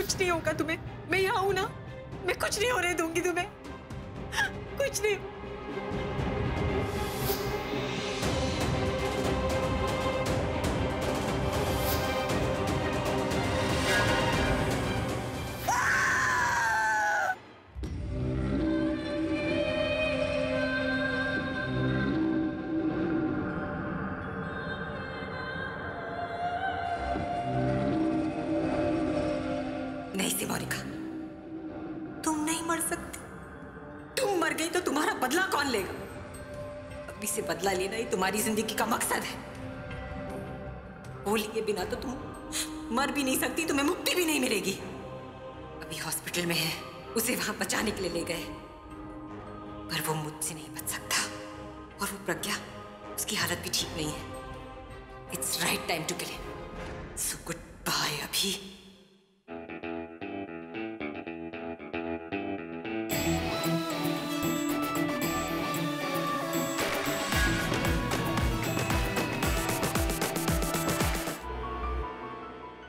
कुछ नहीं होगा तुम्हें, मैं यहाँ हूं ना, मैं कुछ नहीं होने दूंगी तुम्हें, कुछ नहीं। नहीं सिमोनिका, तुम नहीं मर सकती। तुम मर गई तो तुम्हारा बदला कौन लेगा? अभी से बदला लेना ही तुम्हारी जिंदगी का मकसद है। वो लिए बिना तो तुम मर भी नहीं सकती, तुम्हें मुक्ति भी नहीं मिलेगी। अभी हॉस्पिटल में है, उसे वहां बचाने के लिए ले गए, पर वो मुझसे नहीं बच सकता। और वो प्रज्ञा, उसकी हालत भी ठीक नहीं है। It's right time to kill him. So good bye अभी।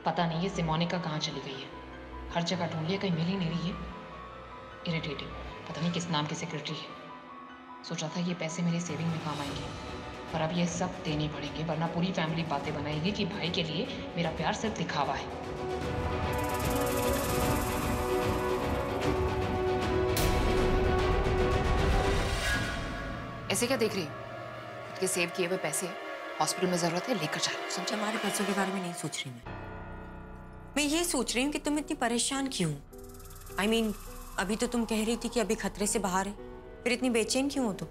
पता नहीं ये सिमोनिका कहाँ चली गई है। हर जगह ढूंढ लिया, कहीं मिल ही नहीं रही है। इरिटेटिंग, पता नहीं किस नाम की सेक्रेटरी है। सोचा था ये पैसे मेरे सेविंग में काम आएंगे, पर अब ये सब देने पड़ेंगे, वरना पूरी फैमिली बातें बनाएगी कि भाई के लिए मेरा प्यार सिर्फ दिखावा है। ऐसे क्या देख रही है? खुद के सेव किए हुए पैसे हॉस्पिटल में जरूरत है, लेकर जा। समझा, हमारे पैसों के बारे में नहीं सोच रही मैं ये सोच रही हूँ कि तुम इतनी परेशान क्यों? I mean, अभी तो तुम कह रही थी कि अभी खतरे से बाहर है, फिर इतनी बेचैन क्यों हो तुम?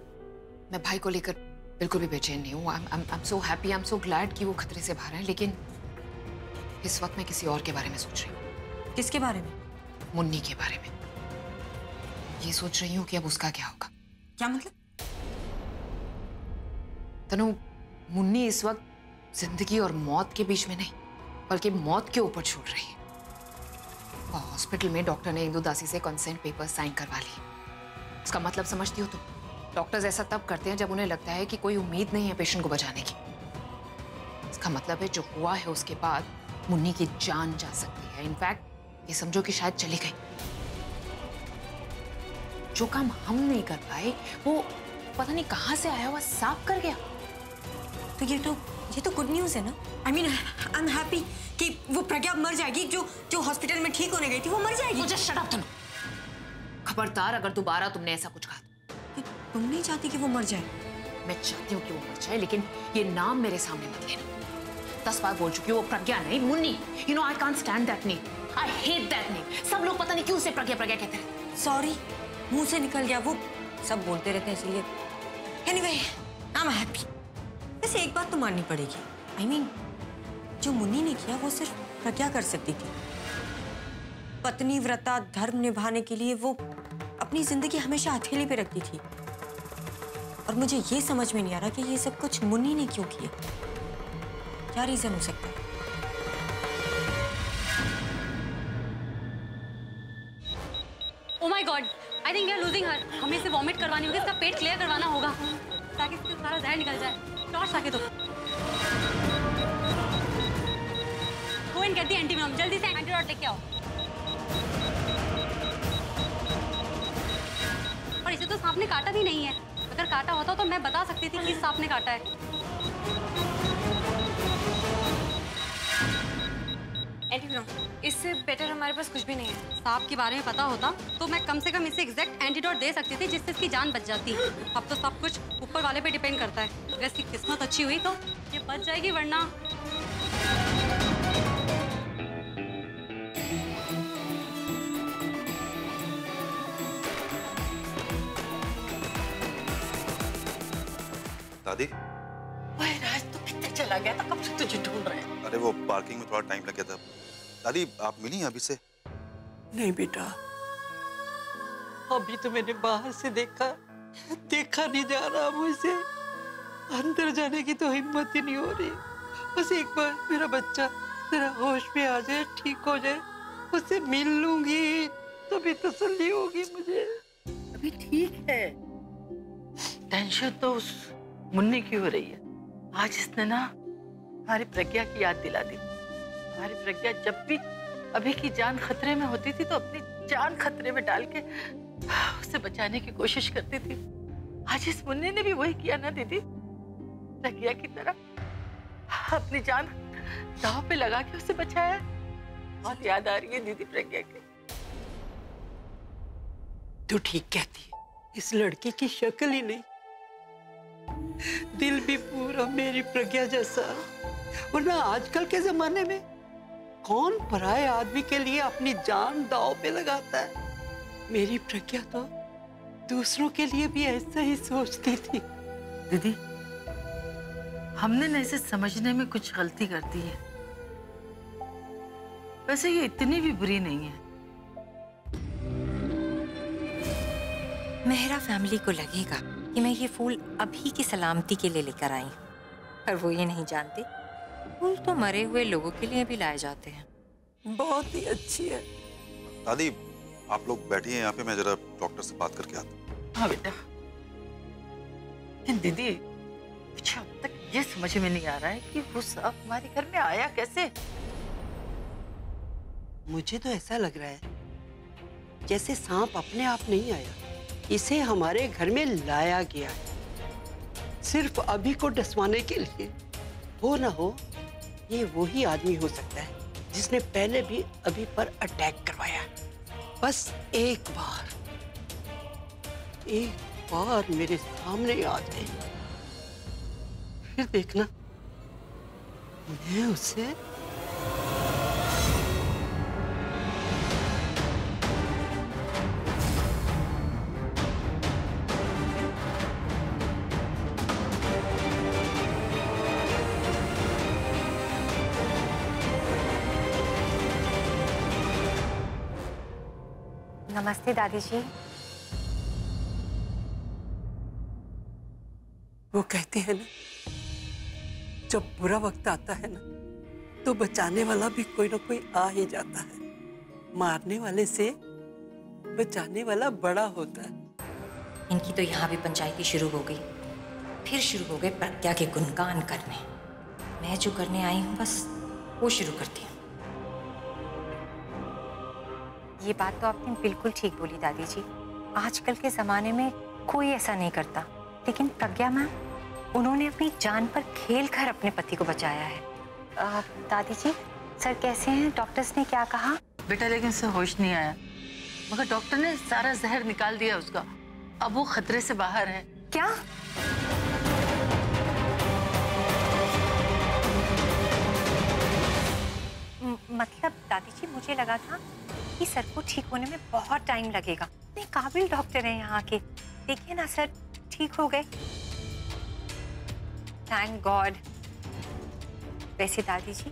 मैं भाई को लेकर बिल्कुल भी बेचैन नहीं हूँ। I'm so happy, I'm so glad कि वो खतरे से बाहर है, लेकिन इस वक्त मैं किसी और के बारे में सोच रही हूँ। किसके बारे में? मुन्नी के बारे में। ये सोच रही हूँ कि अब उसका क्या होगा। क्या मतलब? तनु, मुन्नी इस वक्त जिंदगी और मौत के बीच में नहीं, बल्कि मौत के ऊपर छूट रही है। और हॉस्पिटल में डॉक्टर ने इंदु दासी से कंसेंट पेपर साइन करवा ली। इसका मतलब समझती हो तुम? डॉक्टर्स ऐसा तब करते हैं जब उन्हें लगता है कि कोई उम्मीद नहीं है पेशेंट को बचाने की। इसका मतलब है जो हुआ है उसके बाद मुन्नी की जान जा सकती है। इनफैक्ट ये समझो कि शायद चली गई। जो काम हम नहीं कर पाए वो पता नहीं कहां से आया हुआ सांप कर गया। तो ये तो गुड न्यूज़ है ना? I mean, I'm happy कि वो प्रज्ञा मर जाएगी। जो हॉस्पिटल में ठीक होने गई थी वो मर जाएगी। मुझे शट अप। खबरदार अगर दोबारा तुमने ऐसा कुछ कहा तो। तुम नहीं चाहती कि वो मर जाए? मैं चाहती हूँ कि वो मर जाए, लेकिन ये नाम मेरे सामने मत लेना। 10 बार बोल चुकी हूँ, वो प्रज्ञा नहीं, Munni. You know I can't stand that name. I hate that name. सब लोग पता नहीं क्यों उसे प्रज्ञा प्रज्ञा कहते हैं। सॉरी, मुंह से निकल गया, वो सब बोलते रहते हैं इसलिए। Anyway, I'm happy. वैसे एक बात तो माननी पड़ेगी। I mean, जो मुन्नी ने किया वो सिर्फ प्रज्ञा कर सकती थी। पत्नी व्रता धर्म निभाने के लिए वो अपनी जिंदगी हमेशा हथेली पे रखती थी। और मुझे ये समझ में नहीं आ रहा कि ये सब कुछ मुन्नी ने क्यों किया। क्या रीजन हो सकता है? Oh my God, I think we are losing her. हमें इसे वॉमिट करवानी होगी, इसका पेट क्लियर करवाना होगा ताकि इसका सारा जहर निकल जाए। टॉर्च आके दो। Go and get the antivenom. जल्दी से एंटीडोट लेके आओ। और इसे तो सांप ने काटा भी नहीं है। अगर काटा होता तो मैं बता सकती थी कि सांप ने काटा है। एंटीवेनम, इससे बेटर हमारे पास कुछ भी नहीं है। सांप के बारे में पता होता तो मैं कम से कम इसे एग्जैक्ट एंटीडोट दे सकती थी जिससे इसकी जान बच जाती। अब तो सब कुछ ऊपर वाले पे डिपेंड करता है। अगर इसकी किस्मत अच्छी हुई तो ये बच जाएगी, वरना दादी। ओए राज, तू कितने चला गया था? कब से तुझे ढूंढ रहे हैं। अरे वो पार्किंग में थोड़ा टाइम लग गया था। दादी आप मिली अभी से? नहीं बेटा, अभी तो मैंने बाहर से देखा नहीं जा रहा मुझे। अंदर जाने की तो हिम्मत ही नहीं हो रही। बस एक बार मेरा बच्चा जरा होश में आ जाए, ठीक हो जाए, उससे मिल लूंगी तभी तसल्ली होगी मुझे। अभी ठीक है, टेंशन तो उस मुन्नी की हो रही है। आज इसने ना हमारी प्रज्ञा की याद दिला दी। हमारी प्रज्ञा जब भी अभी की जान खतरे में होती थी तो अपनी जान खतरे में डाल के उसे बचाने की कोशिश करती थी। आज इस मुन्नी ने भी वही किया ना दीदी, रकिया की तरह अपनी जान दांव पे लगा के उसे बचाया। बहुत याद आ रही है दीदी प्रज्ञा की। तू ठीक कहती है, इस लड़की की शक्ल ही नहीं, दिल भी पूरा मेरी प्रज्ञा जैसा। वरना आजकल के जमाने में कौन पराये आदमी के लिए अपनी जान दांव पे लगाता है। मेरी प्रज्ञा तो दूसरों के लिए भी ऐसा ही सोचती थी। दीदी हमने न इसे समझने में कुछ गलती कर दी है। वैसे ये इतनी भी बुरी नहीं है। मेहरा फैमिली को लगेगा कि मैं ये फूल अभी की सलामती के लिए लेकर आई, पर वो ये नहीं जानते फूल तो मरे हुए लोगों के लिए भी लाए जाते हैं। बहुत ही अच्छी है। दादी आप लोग बैठिए यहाँ पे, मैं जरा डॉक्टर से बात करके आता हूँ। हाँ बेटा। दीदी मुझे अब तक ये समझ में नहीं आ रहा है कि वो सांप हमारे घर में आया कैसे। मुझे तो ऐसा लग रहा है जैसे सांप अपने आप नहीं आया, इसे हमारे घर में लाया गया है सिर्फ अभी को डसवाने के लिए। हो ना हो ये वही आदमी हो सकता है जिसने पहले भी अभी पर अटैक करवाया। बस एक बार मेरे सामने आ जाए, फिर देखना मैं उसे नमस्ते दादी जी। वो कहते हैं ना, जब बुरा वक्त आता है ना तो बचाने वाला भी कोई ना कोई आ ही जाता है। मारने वाले से बचाने वाला बड़ा होता है। इनकी तो यहाँ भी पंचायती शुरू हो गई, फिर शुरू हो गए प्रज्ञा के गुणगान करने। मैं जो करने आई हूँ बस वो शुरू करती हूँ। ये बात तो आपने बिल्कुल ठीक बोली दादी जी। आजकल के ज़माने में कोई ऐसा नहीं करता, लेकिन प्रज्ञा मैम, उन्होंने अपनी जान पर खेल कर अपने पति को बचाया है। दादी जी सर कैसे हैं? डॉक्टर्स ने क्या कहा? बेटा लेकिन उसे होश नहीं आया, मगर डॉक्टर ने सारा जहर निकाल दिया उसका। अब वो खतरे से बाहर है। क्या? मतलब दादी जी मुझे लगा था कि सर को ठीक होने में बहुत टाइम लगेगा। इतने काबिल डॉक्टर हैं यहाँ के। देखिए ना सर ठीक हो गए। Thank God. वैसे दादी जी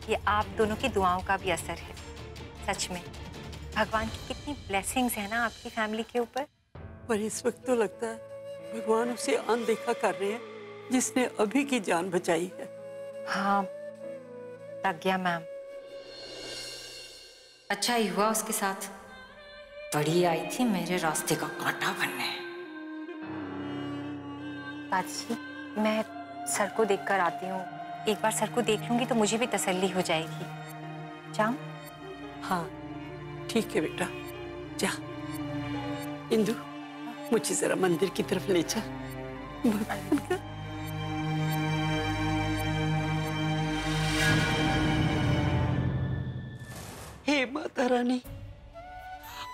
ये आप दोनों की दुआओं का भी असर है। सच में भगवान की कितनी ब्लेसिंग्स है ना आपकी फैमिली के ऊपर। पर इस वक्त तो लगता है भगवान उसे अनदेखा कर रहे हैं जिसने अभी की जान बचाई है। हाँ प्रज्ञा मैम। अच्छा ही हुआ उसके साथ, बड़ी आई थी मेरे रास्ते का कांटा बनने। दादी जी मैं सर को देखकर आती हूँ। एक बार सर को देख लूंगी तो मुझे भी तसल्ली हो जाएगी। जाऊं? हाँ ठीक है बेटा, जा। इंदु मुझे जरा मंदिर की तरफ ले चल। भगवान का हे माता रानी,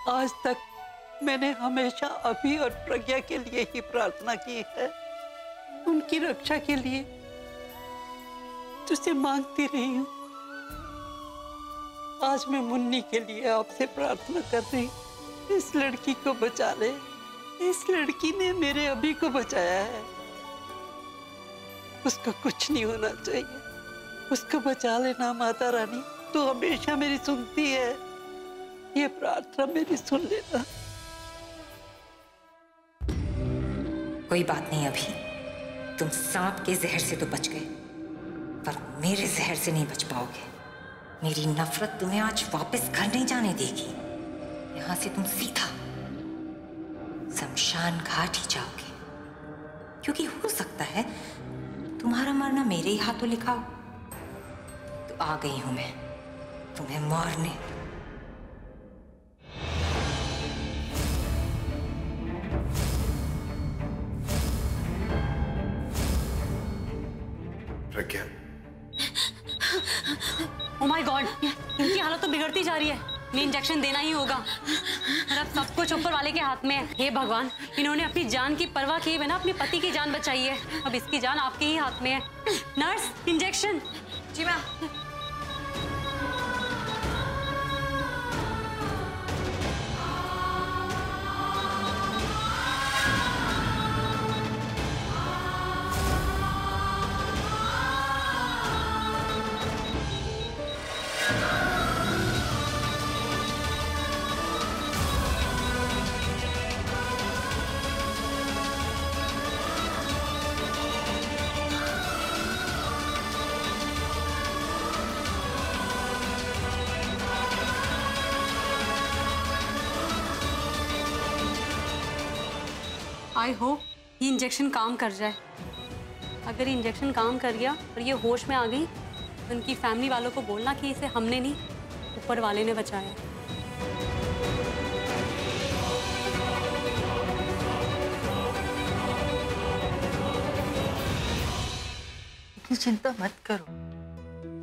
आज तक मैंने हमेशा अभी और प्रज्ञा के लिए ही प्रार्थना की है, उनकी रक्षा के लिए तुझसे मांगती रही हूँ। आज मैं मुन्नी के लिए आपसे प्रार्थना कर रही हूँ, इस लड़की को बचा ले। इस लड़की ने मेरे अभी को बचाया है, उसका कुछ नहीं होना चाहिए। उसको बचा लेना माता रानी, तू हमेशा मेरी सुनती है, ये प्रार्थना मेरी सुन लेना। कोई बात नहीं, अभी तुम सांप के जहर से तो बच गए, पर मेरे जहर से नहीं बच पाओगे। मेरी नफरत तुम्हें आज वापस घर नहीं जाने देगी। यहाँ से तुम सीधा शमशान घाट ही जाओगे, क्योंकि हो सकता है तुम्हारा मरना मेरे ही हाथों लिखा हो। तो आ गई हूं मैं, तुम्हें मारने। प्रज्ञा, ओह माय गॉड, इनकी हालत तो बिगड़ती जा रही है। ये इंजेक्शन देना ही होगा। मेरा सब कुछ ऊपर वाले के हाथ में है। हे भगवान, इन्होंने अपनी जान की परवाह किए बिना अपने पति की जान बचाई है। अब इसकी जान आपके ही हाथ में है। Nurse, injection. जी मैम। आई होप ये इंजेक्शन काम कर जाए। अगर ये इंजेक्शन काम कर गया और ये होश में आ गई तो उनकी फैमिली वालों को बोलना कि इसे हमने नहीं, ऊपर वाले ने बचाया। इतनी चिंता मत करो,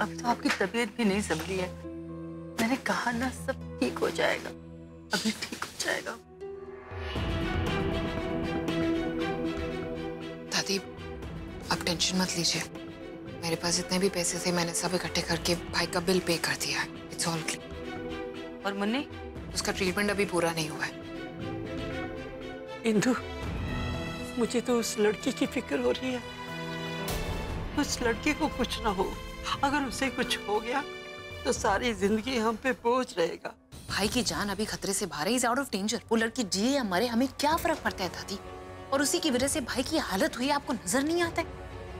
अब तो आपकी तबीयत भी नहीं संभली है। मैंने कहा ना, सब ठीक हो जाएगा, अभी ठीक हो जाएगा। दादी, आप टेंशन मत लीजिए। मेरे पास जितने भी पैसे थे मैंने सब इकट्ठे करके भाई का बिल पे कर दिया है। It's all clear. और मुन्नी, उसका ट्रीटमेंट अभी पूरा नहीं हुआ है। इंदु, मुझे तो उस लड़की की फिक्र हो रही है। उस लड़के को कुछ ना हो, अगर उसे कुछ हो गया तो सारी जिंदगी हम पे बोझ रहेगा। भाई की जान अभी खतरे से बाहर है। Is out of danger. वो लड़की जिए या मरे हमें क्या फर्क पड़ता है दादी? और उसी की वजह से भाई की हालत हुई, आपको नजर नहीं आता है?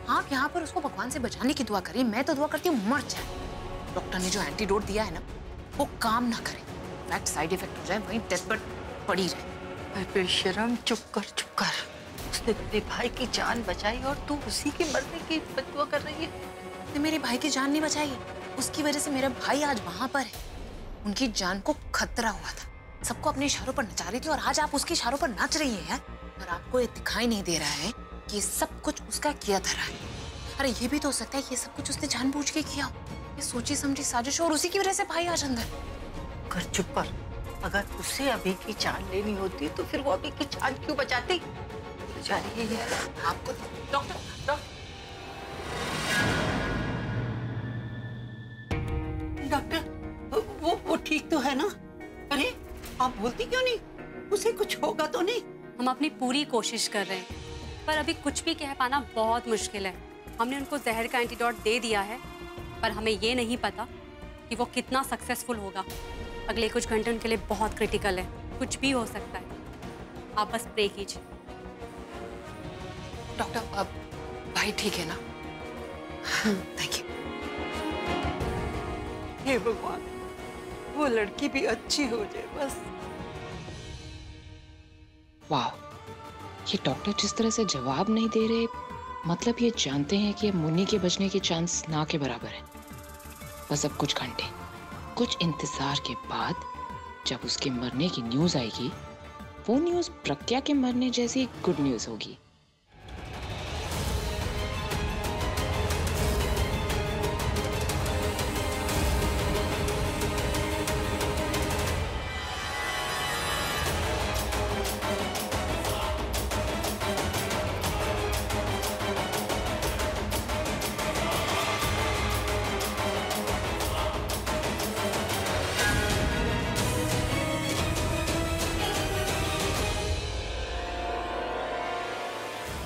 आप यहाँ पर उसको भगवान से बचाने की दुआ करिए। मैं तो दुआ करती हूँ मर जाए। डॉक्टर ने जो एंटीडोट दिया है ना, वो काम ना करे, इनफैक्ट साइड इफेक्ट हो जाए, वहीं डेथ बेड पड़ी रहे। बेशरम, चुप कर चुप कर। उसने तेरे भाई की जान बचाई और तू उसी के मरने की बददुआ कर रही है। उसने मेरे भाई की जान नहीं बचाई है, उसकी वजह से मेरा भाई आज वहां पर है। उनकी जान को खतरा हुआ था, सबको अपने इशारों पर नचा रही थी और आज आप उसके इशारों पर नाच रही है यार। और आपको ये दिखाई नहीं दे रहा है कि सब कुछ उसका किया धरा है। अरे ये भी तो हो सकता है ये सब कुछ उसने जानबूझ के किया हो। ये सोची समझी साजिश और उसी की वजह से भाई आज अंदर। कर चुप कर। अगर उसे अभी की जान लेनी होती तो फिर वो अभी की जान क्यों बचाती? जा रही है आपको डॉक्टर डॉक्टर, वो ठीक तो है ना? अरे आप बोलती क्यों नहीं? उसे कुछ होगा तो नहीं? हम अपनी पूरी कोशिश कर रहे हैं, पर अभी कुछ भी कह पाना बहुत मुश्किल है। हमने उनको जहर का एंटीडोट दे दिया है, पर हमें ये नहीं पता कि वो कितना सक्सेसफुल होगा। अगले कुछ घंटे उनके लिए बहुत क्रिटिकल है, कुछ भी हो सकता है। आप बस प्रे कीजिए। डॉक्टर, अब भाई ठीक है ना? Thank you. हे भगवान, वो लड़की भी अच्छी हो जाए बस। वाह, ये डॉक्टर जिस तरह से जवाब नहीं दे रहे, मतलब ये जानते हैं कि मुन्नी के बचने के चांस ना के बराबर है। बस अब कुछ घंटे, कुछ इंतजार के बाद जब उसके मरने की न्यूज आएगी, वो न्यूज प्रज्ञा के मरने जैसी गुड न्यूज होगी।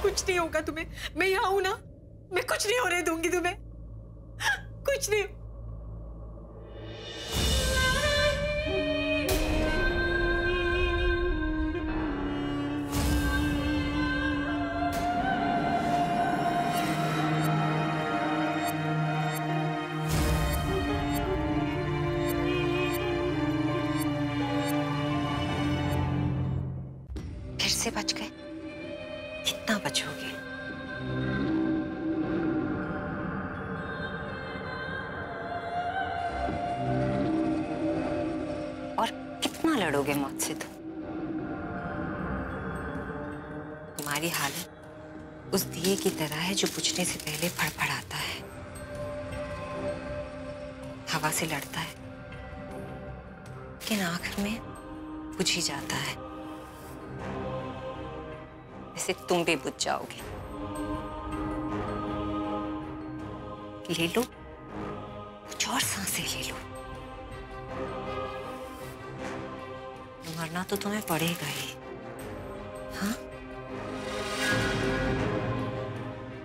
कुछ नहीं होगा तुम्हें, मैं यहाँ हूं ना। मैं कुछ नहीं होने दूंगी तुम्हें, कुछ नहीं। फिर से बच गए। कितना बचोगे? और कितना लड़ोगे मौत से तुम? तुम्हारी हालत उस दिए की तरह है जो बुझने से पहले फड़फड़ाता है, हवा से लड़ता है, लेकिन आखिर में बुझ ही जाता है। वैसे तुम भी बुझ जाओगे। ले लो, कुछ और सांसें ले लो। मरना तो तुम्हें पड़ेगा ही। हाँ,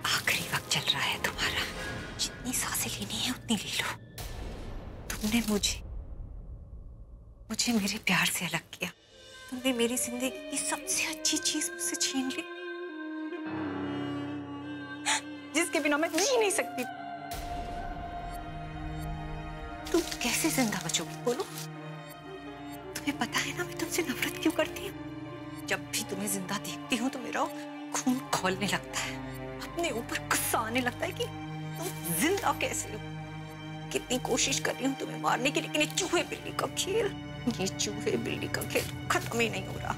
आखिरी वक्त चल रहा है तुम्हारा। जितनी सांसें लेनी है उतनी ले लो। तुमने मुझे मेरे प्यार से अलग किया। तुमने मेरी जिंदगी की सबसे अच्छी चीज मुझसे छीन ली, जिसके बिना मैं जी नहीं सकती। तुम कैसे जिंदा बचोगी बोलो? तुम्हें पता है ना मैं तुमसे नफरत क्यों करती हूँ? जब भी तुम्हें जिंदा देखती हूँ तो मेरा खून खौलने लगता है, अपने ऊपर गुस्सा आने लगता है कि तुम जिंदा कैसे हो। कितनी कोशिश कर रही हूँ तुम्हें मारने की, लेकिन ये चूहे बिल्ली का खेल खत्म ही नहीं हो रहा।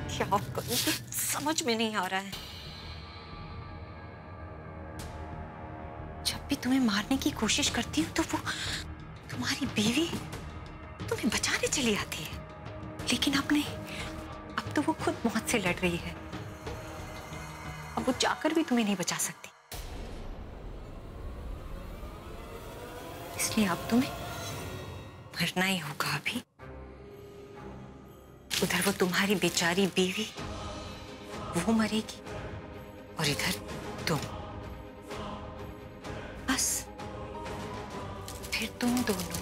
क्या करूँ समझ में नहीं आ रहा है। जब भी तुम्हें मारने की कोशिश करती हूँ तो वो तुम्हारी बीवी तुम्हें बचाने चली आती है, लेकिन अब नहीं। अब तो वो खुद मौत से लड़ रही है। अब वो जाकर भी तुम्हें नहीं बचा सकती। इसलिए अब तुम्हें मरना ही होगा। अभी उधर वो तुम्हारी बेचारी बीवी वो मरेगी और इधर तुम। बस फिर तुम दोनों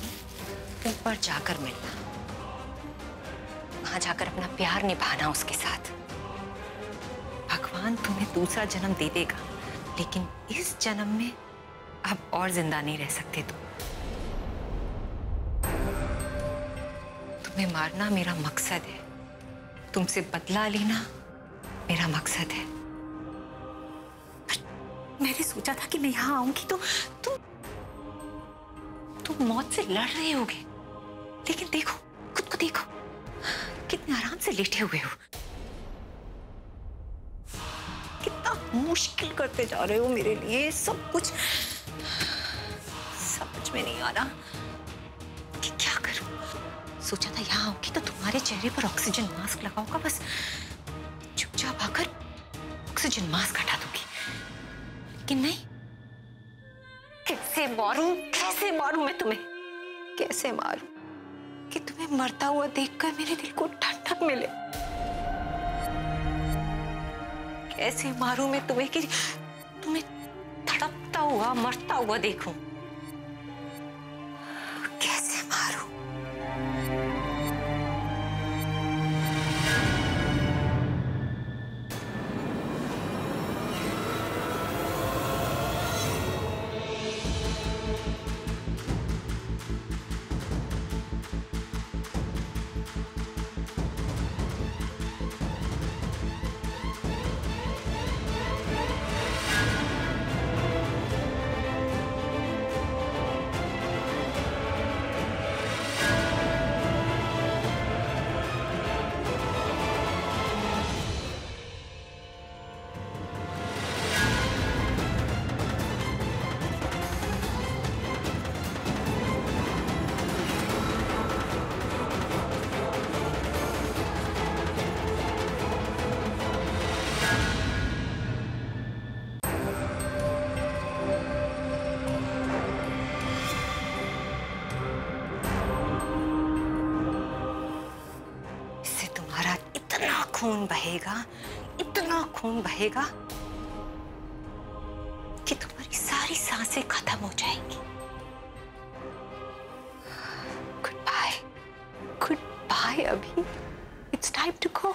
ऊपर जाकर मिलना, वहां जाकर अपना प्यार निभाना उसके साथ। भगवान तुम्हें दूसरा जन्म दे देगा, लेकिन इस जन्म में अब और जिंदा नहीं रह सकते तुम। तुम्हें मारना मेरा मकसद है, तुमसे बदला लेना मेरा मकसद है। मैंने सोचा था कि मैं यहां आऊंगी तो तुम मौत से लड़ रहे होगे, लेकिन देखो खुद को देखो, कितने आराम से लेटे हुए हो। कितना मुश्किल करते जा रहे हो मेरे लिए। सब कुछ समझ में नहीं आ रहा कि क्या करूं। सोचा था यहाँ आऊंगी तो तुम्हारे चेहरे पर ऑक्सीजन मास्क लगाऊंगा, बस चुपचाप आकर ऑक्सीजन मास्क हटा दूंगी, लेकिन नहीं। कैसे मारूं मैं तुम्हें? कैसे मारूं कि तुम्हें मरता हुआ देखकर मेरे दिल को ठंडक मिले? कैसे मारूं मैं तुम्हें कि तुम्हें तड़पता हुआ मरता हुआ देखूं? कैसे मारूं? इतना खून बहेगा कि तुम्हारी सारी सांसें खत्म हो जाएंगी। गुड बाय अभी। It's time to go.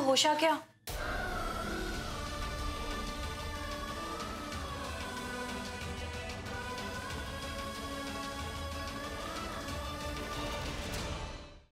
होशा क्या?